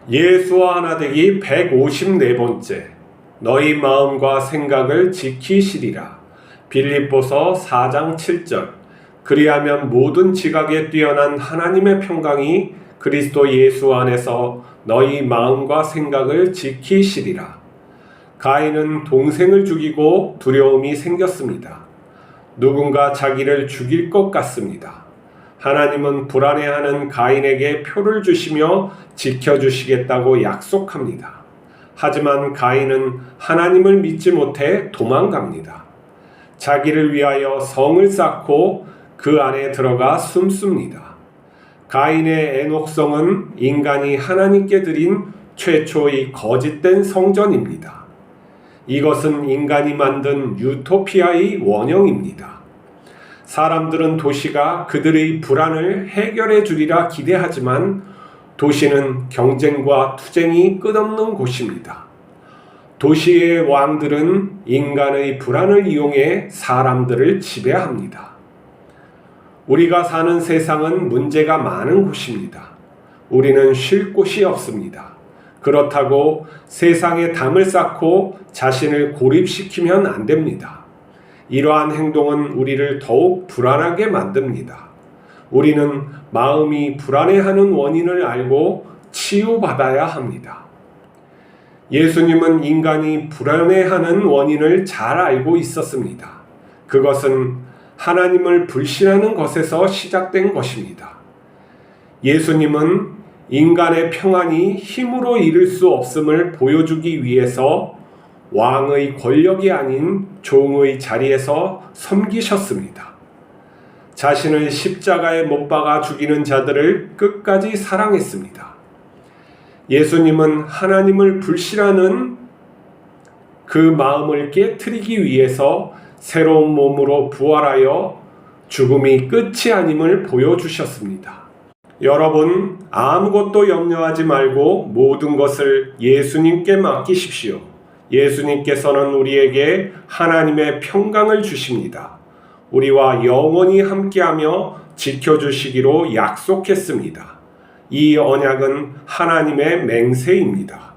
예수와 하나 되기 154번째. 너희 마음과 생각을 지키시리라. 빌립보서 4장 7절. 그리하면 모든 지각에 뛰어난 하나님의 평강이 그리스도 예수 안에서 너희 마음과 생각을 지키시리라. 가인은 동생을 죽이고 두려움이 생겼습니다. 누군가 자기를 죽일 것 같습니다. 하나님은 불안해하는 가인에게 표를 주시며 지켜주시겠다고 약속합니다. 하지만 가인은 하나님을 믿지 못해 도망갑니다. 자기를 위하여 성을 쌓고 그 안에 들어가 숨습니다. 가인의 에녹성은 인간이 하나님께 드린 최초의 거짓된 성전입니다. 이것은 인간이 만든 유토피아의 원형입니다. 사람들은 도시가 그들의 불안을 해결해 주리라 기대하지만 도시는 경쟁과 투쟁이 끝없는 곳입니다. 도시의 왕들은 인간의 불안을 이용해 사람들을 지배합니다. 우리가 사는 세상은 문제가 많은 곳입니다. 우리는 쉴 곳이 없습니다. 그렇다고 세상에 담을 쌓고 자신을 고립시키면 안 됩니다. 이러한 행동은 우리를 더욱 불안하게 만듭니다. 우리는 마음이 불안해하는 원인을 알고 치유받아야 합니다. 예수님은 인간이 불안해하는 원인을 잘 알고 있었습니다. 그것은 하나님을 불신하는 것에서 시작된 것입니다. 예수님은 인간의 평안이 힘으로 이룰 수 없음을 보여주기 위해서 왕의 권력이 아닌 종의 자리에서 섬기셨습니다. 자신을 십자가에 못 박아 죽이는 자들을 끝까지 사랑했습니다. 예수님은 하나님을 불신하는 그 마음을 깨트리기 위해서 새로운 몸으로 부활하여 죽음이 끝이 아님을 보여주셨습니다. 여러분, 아무것도 염려하지 말고 모든 것을 예수님께 맡기십시오. 예수님께서는 우리에게 하나님의 평강을 주십니다. 우리와 영원히 함께하며 지켜주시기로 약속했습니다. 이 언약은 하나님의 맹세입니다.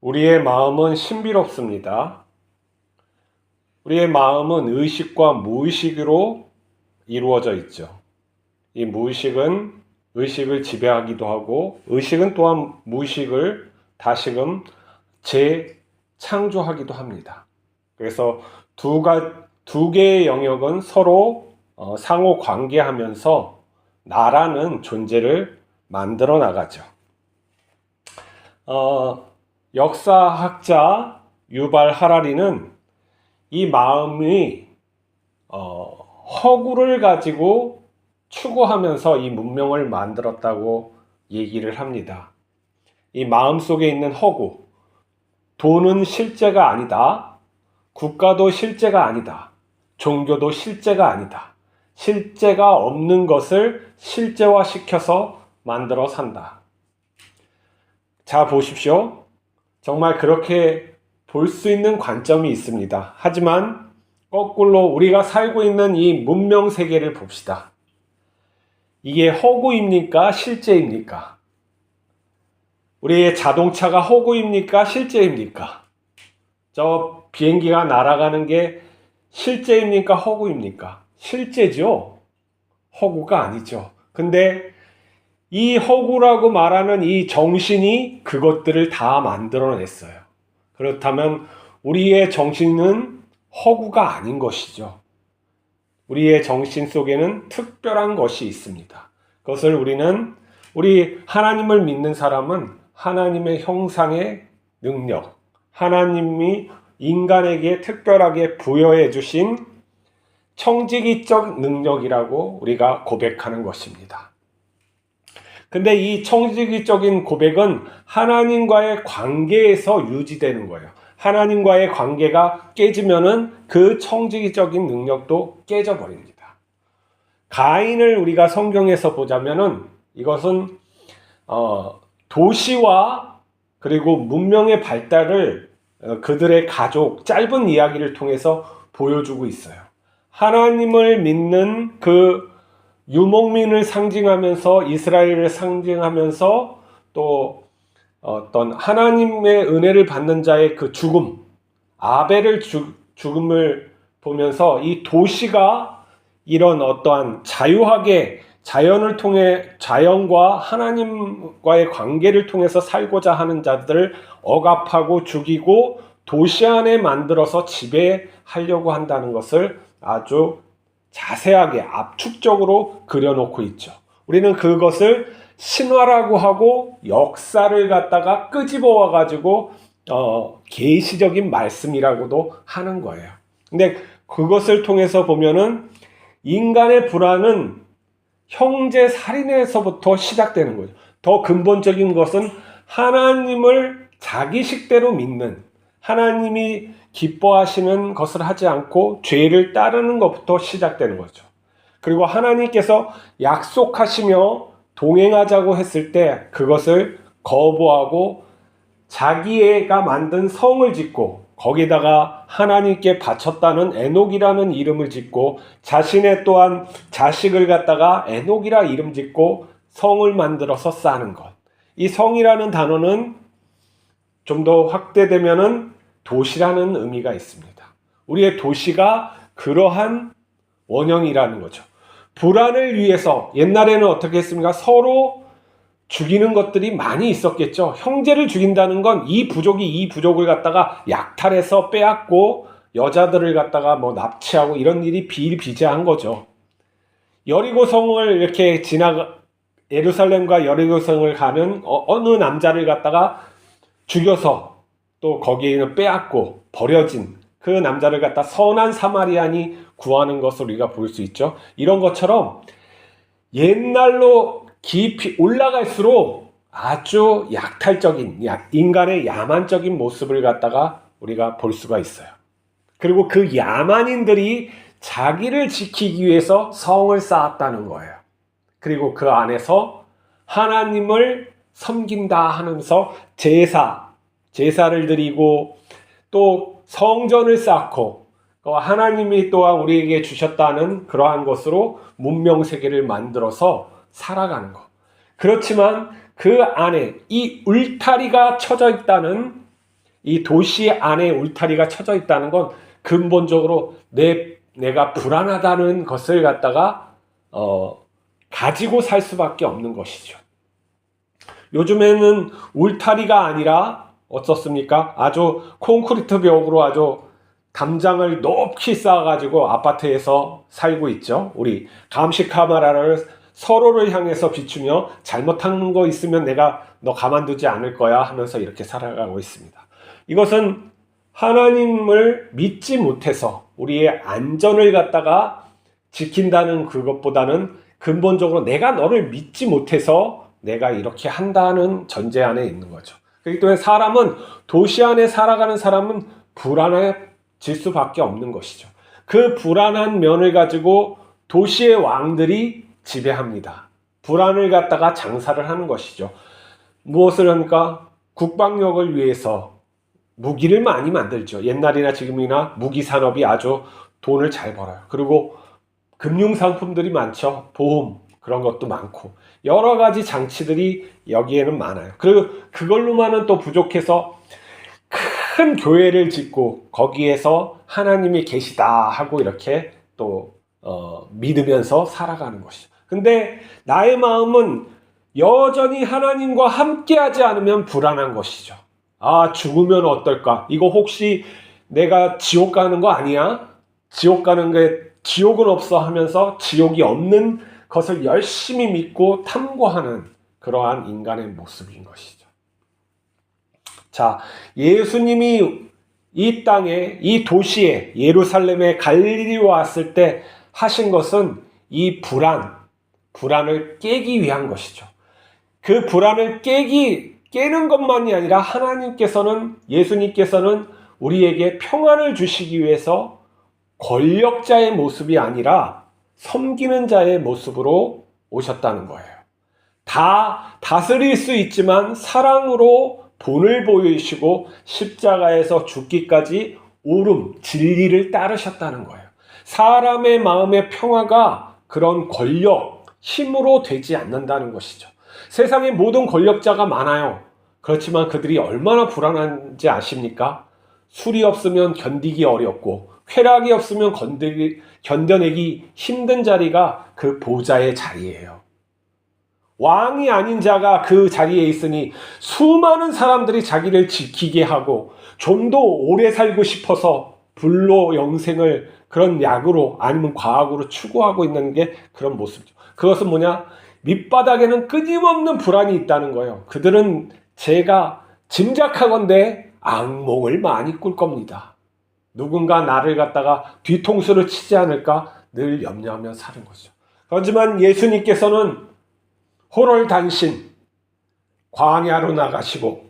우리의 마음은 신비롭습니다. 우리의 마음은 의식과 무의식으로 이루어져 있죠. 이 무의식은 의식을 지배하기도 하고 의식은 또한 무의식을 다시금 재창조하기도 합니다. 그래서 두 개의 영역은 서로 상호 관계하면서 나라는 존재를 만들어 나가죠. 역사학자 유발 하라리는 이 마음이 허구를 가지고 추구하면서 이 문명을 만들었다고 얘기를 합니다. 이 마음 속에 있는 허구, 돈은 실제가 아니다. 국가도 실제가 아니다. 종교도 실제가 아니다. 실제가 없는 것을 실제화시켜서 만들어 산다. 자, 보십시오. 정말 그렇게 볼 수 있는 관점이 있습니다. 하지만 거꾸로 우리가 살고 있는 이 문명 세계를 봅시다. 이게 허구입니까? 실제입니까? 우리의 자동차가 허구입니까? 실제입니까? 저 비행기가 날아가는 게 실제입니까? 허구입니까? 실제죠. 허구가 아니죠. 근데 이 허구라고 말하는 이 정신이 그것들을 다 만들어냈어요. 그렇다면 우리의 정신은 허구가 아닌 것이죠. 우리의 정신 속에는 특별한 것이 있습니다. 그것을 우리 하나님을 믿는 사람은 하나님의 형상의 능력, 하나님이 인간에게 특별하게 부여해 주신 청지기적 능력이라고 우리가 고백하는 것입니다. 근데 이 청지기적인 고백은 하나님과의 관계에서 유지되는 거예요. 하나님과의 관계가 깨지면은 그 청지기적인 능력도 깨져버립니다. 가인을 우리가 성경에서 보자면은 이것은 도시와 그리고 문명의 발달을 그들의 가족, 짧은 이야기를 통해서 보여주고 있어요. 하나님을 믿는 그 유목민을 상징하면서 이스라엘을 상징하면서 또 어떤 하나님의 은혜를 받는 자의 그 죽음, 아벨의 죽음을 보면서 이 도시가 이런 어떠한 자유하게 자연을 통해 자연과 하나님과의 관계를 통해서 살고자 하는 자들을 억압하고 죽이고 도시 안에 만들어서 지배하려고 한다는 것을 아주 자세하게 압축적으로 그려놓고 있죠. 우리는 그것을 신화라고 하고 역사를 갖다가 끄집어와 가지고 계시적인 말씀이라고도 하는 거예요. 근데 그것을 통해서 보면은 인간의 불안은 형제 살인에서부터 시작되는 거죠. 더 근본적인 것은 하나님을 자기식대로 믿는, 하나님이 기뻐하시는 것을 하지 않고 죄를 따르는 것부터 시작되는 거죠. 그리고 하나님께서 약속하시며 동행하자고 했을 때 그것을 거부하고 자기가 만든 성을 짓고 거기다가 하나님께 바쳤다는 에녹이라는 이름을 짓고 자신의 또한 자식을 갖다가 에녹이라 이름 짓고 성을 만들어서 쌓는 것. 이 성이라는 단어는 좀 더 확대되면은 도시라는 의미가 있습니다. 우리의 도시가 그러한 원형이라는 거죠. 불안을 위해서 옛날에는 어떻게 했습니까? 서로 죽이는 것들이 많이 있었겠죠. 형제를 죽인다는 건 이 부족이 이 부족을 갖다가 약탈해서 빼앗고 여자들을 갖다가 뭐 납치하고 이런 일이 비일비재한 거죠. 여리고성을 이렇게 예루살렘과 여리고성을 가면 어느 남자를 갖다가 죽여서 또 거기에는 빼앗고 버려진 그 남자를 갖다 선한 사마리안이 구하는 것을 우리가 볼 수 있죠. 이런 것처럼 옛날로 깊이 올라갈수록 아주 약탈적인 인간의 야만적인 모습을 갖다가 우리가 볼 수가 있어요. 그리고 그 야만인들이 자기를 지키기 위해서 성을 쌓았다는 거예요. 그리고 그 안에서 하나님을 섬긴다 하면서 제사를 드리고 또 성전을 쌓고 하나님이 또한 우리에게 주셨다는 그러한 것으로 문명세계를 만들어서 살아가는 것. 그렇지만 그 안에 이 울타리가 쳐져 있다는, 이 도시 안에 울타리가 쳐져 있다는 건 근본적으로 내가 불안하다는 것을 갖다가 가지고 살 수밖에 없는 것이죠. 요즘에는 울타리가 아니라 어떻습니까? 아주 콘크리트 벽으로 아주 담장을 높이 쌓아가지고 아파트에서 살고 있죠. 우리 감시 카메라를 서로를 향해서 비추며 잘못한 거 있으면 내가 너 가만두지 않을 거야 하면서 이렇게 살아가고 있습니다. 이것은 하나님을 믿지 못해서 우리의 안전을 갖다가 지킨다는 그것보다는 근본적으로 내가 너를 믿지 못해서 내가 이렇게 한다는 전제 안에 있는 거죠. 그렇기 때문에 사람은, 도시 안에 살아가는 사람은 불안해질 수밖에 없는 것이죠. 그 불안한 면을 가지고 도시의 왕들이 지배합니다. 불안을 갖다가 장사를 하는 것이죠. 무엇을 합니까? 국방력을 위해서 무기를 많이 만들죠. 옛날이나 지금이나 무기 산업이 아주 돈을 잘 벌어요. 그리고 금융상품들이 많죠. 보험, 그런 것도 많고 여러 가지 장치들이 여기에는 많아요. 그리고 그걸로만은 또 부족해서 큰 교회를 짓고 거기에서 하나님이 계시다 하고 이렇게 또 믿으면서 살아가는 것이죠. 근데 나의 마음은 여전히 하나님과 함께하지 않으면 불안한 것이죠. 아, 죽으면 어떨까? 이거 혹시 내가 지옥 가는 거 아니야? 지옥 가는 게, 지옥은 없어 하면서 지옥이 없는 것을 열심히 믿고 탐구하는 그러한 인간의 모습인 것이죠. 자, 예수님이 이 땅에, 이 도시에, 예루살렘에 갈릴리 왔을 때 하신 것은 이 불안을 깨기 위한 것이죠. 그 불안을 깨는 것만이 아니라 예수님께서는 우리에게 평안을 주시기 위해서 권력자의 모습이 아니라 섬기는 자의 모습으로 오셨다는 거예요. 다 다스릴 수 있지만 사랑으로 본을 보이시고 십자가에서 죽기까지 진리를 따르셨다는 거예요. 사람의 마음의 평화가 그런 권력, 힘으로 되지 않는다는 것이죠. 세상에 모든 권력자가 많아요. 그렇지만 그들이 얼마나 불안한지 아십니까? 술이 없으면 견디기 어렵고 쾌락이 없으면 견뎌내기 힘든 자리가 그 보좌의 자리예요. 왕이 아닌 자가 그 자리에 있으니 수많은 사람들이 자기를 지키게 하고 좀 더 오래 살고 싶어서 불로 영생을 그런 약으로 아니면 과학으로 추구하고 있는 게 그런 모습이죠. 그것은 뭐냐? 밑바닥에는 끊임없는 불안이 있다는 거예요. 그들은 제가 짐작하건대 악몽을 많이 꿀 겁니다. 누군가 나를 갖다가 뒤통수를 치지 않을까 늘 염려하며 사는 거죠. 하지만 예수님께서는 호롤단신 광야로 나가시고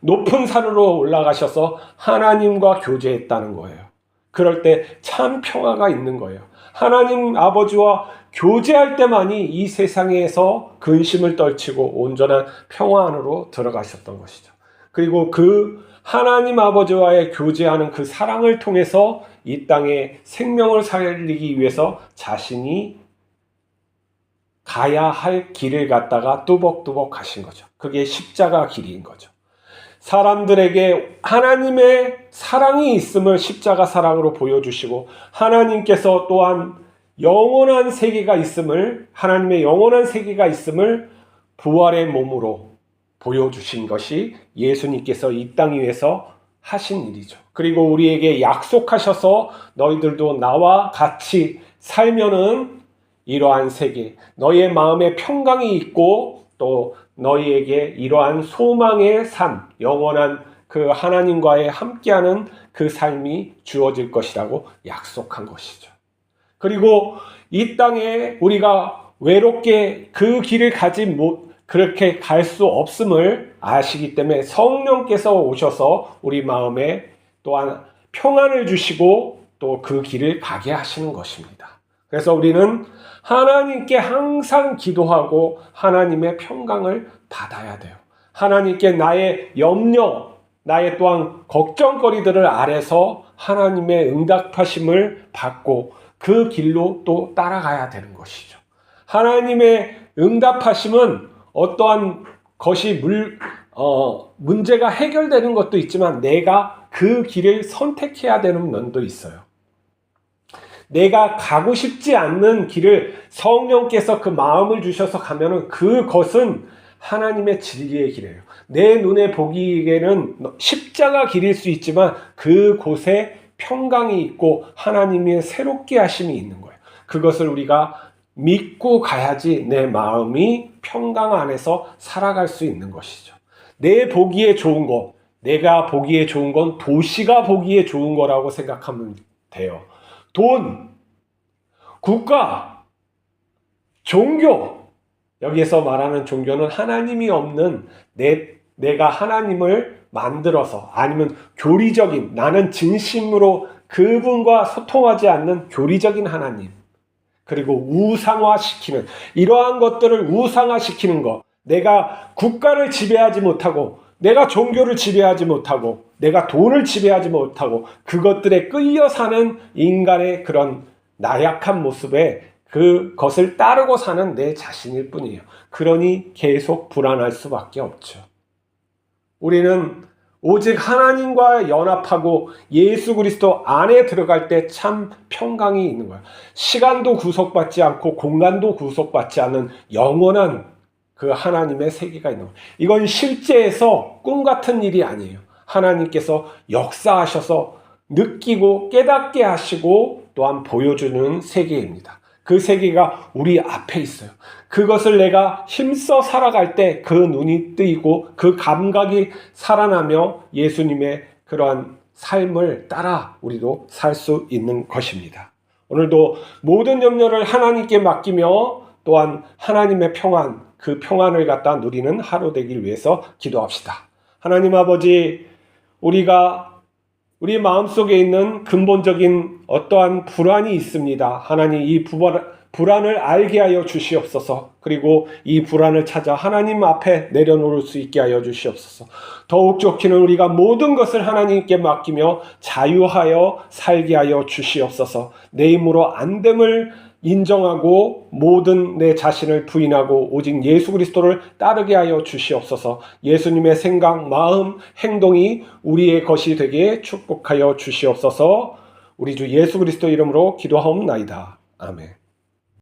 높은 산으로 올라가셔서 하나님과 교제했다는 거예요. 그럴 때 참 평화가 있는 거예요. 하나님 아버지와 교제할 때만이 이 세상에서 근심을 떨치고 온전한 평화 안으로 들어가셨던 것이죠. 그리고 그 하나님 아버지와의 교제하는 그 사랑을 통해서 이 땅에 생명을 살리기 위해서 자신이 가야 할 길을 갖다가 뚜벅뚜벅 가신 거죠. 그게 십자가 길인 거죠. 사람들에게 하나님의 사랑이 있음을 십자가 사랑으로 보여주시고 하나님께서 또한 영원한 세계가 있음을 하나님의 영원한 세계가 있음을 부활의 몸으로 보여주신 것이 예수님께서 이 땅 위에서 하신 일이죠. 그리고 우리에게 약속하셔서 너희들도 나와 같이 살면은 이러한 세계, 너희의 마음에 평강이 있고 또 너희에게 이러한 소망의 삶, 영원한 그 하나님과의 함께하는 그 삶이 주어질 것이라고 약속한 것이죠. 그리고 이 땅에 우리가 외롭게 그 길을 그렇게 갈 수 없음을 아시기 때문에 성령께서 오셔서 우리 마음에 또한 평안을 주시고 또 그 길을 가게 하시는 것입니다. 그래서 우리는 하나님께 항상 기도하고 하나님의 평강을 받아야 돼요. 하나님께 나의 염려, 나의 또한 걱정거리들을 아래서 하나님의 응답하심을 받고 그 길로 또 따라가야 되는 것이죠. 하나님의 응답하심은 어떠한 것이 문제가 해결되는 것도 있지만 내가 그 길을 선택해야 되는 면도 있어요. 내가 가고 싶지 않는 길을 성령께서 그 마음을 주셔서 가면은 그것은 하나님의 진리의 길이에요. 내 눈에 보기에는 십자가 길일 수 있지만 그곳에 평강이 있고 하나님의 새롭게 하심이 있는 거예요. 그것을 우리가 믿고 가야지 내 마음이 평강 안에서 살아갈 수 있는 것이죠. 내 보기에 좋은 것, 내가 보기에 좋은 건 도시가 보기에 좋은 거라고 생각하면 돼요. 돈, 국가, 종교, 여기에서 말하는 종교는 하나님이 없는 내가 하나님을 만들어서 아니면 교리적인 나는 진심으로 그분과 소통하지 않는 교리적인 하나님 그리고 우상화시키는 이러한 것들을 우상화시키는 것 내가 국가를 지배하지 못하고 내가 종교를 지배하지 못하고 내가 돈을 지배하지 못하고 그것들에 끌려 사는 인간의 그런 나약한 모습에 그것을 따르고 사는 내 자신일 뿐이에요. 그러니 계속 불안할 수밖에 없죠. 우리는 오직 하나님과 연합하고 예수 그리스도 안에 들어갈 때 참 평강이 있는 거예요. 시간도 구속받지 않고 공간도 구속받지 않는 영원한 그 하나님의 세계가 있는 거예요. 이건 실제에서 꿈 같은 일이 아니에요. 하나님께서 역사하셔서 느끼고 깨닫게 하시고 또한 보여주는 세계입니다. 그 세계가 우리 앞에 있어요. 그것을 내가 힘써 살아갈 때 그 눈이 뜨이고 그 감각이 살아나며 예수님의 그러한 삶을 따라 우리도 살 수 있는 것입니다. 오늘도 모든 염려를 하나님께 맡기며 또한 하나님의 평안, 그 평안을 갖다 누리는 하루 되길 위해서 기도합시다. 하나님 아버지, 우리가 우리 마음속에 있는 근본적인 어떠한 불안이 있습니다. 하나님 이 불안을 알게 하여 주시옵소서. 그리고 이 불안을 찾아 하나님 앞에 내려놓을 수 있게 하여 주시옵소서. 더욱 좋기는 우리가 모든 것을 하나님께 맡기며 자유하여 살게 하여 주시옵소서. 내 힘으로 안 됨을 인정하고 모든 내 자신을 부인하고 오직 예수 그리스도를 따르게 하여 주시옵소서. 예수님의 생각, 마음, 행동이 우리의 것이 되게 축복하여 주시옵소서. 우리 주 예수 그리스도 이름으로 기도하옵나이다. 아멘.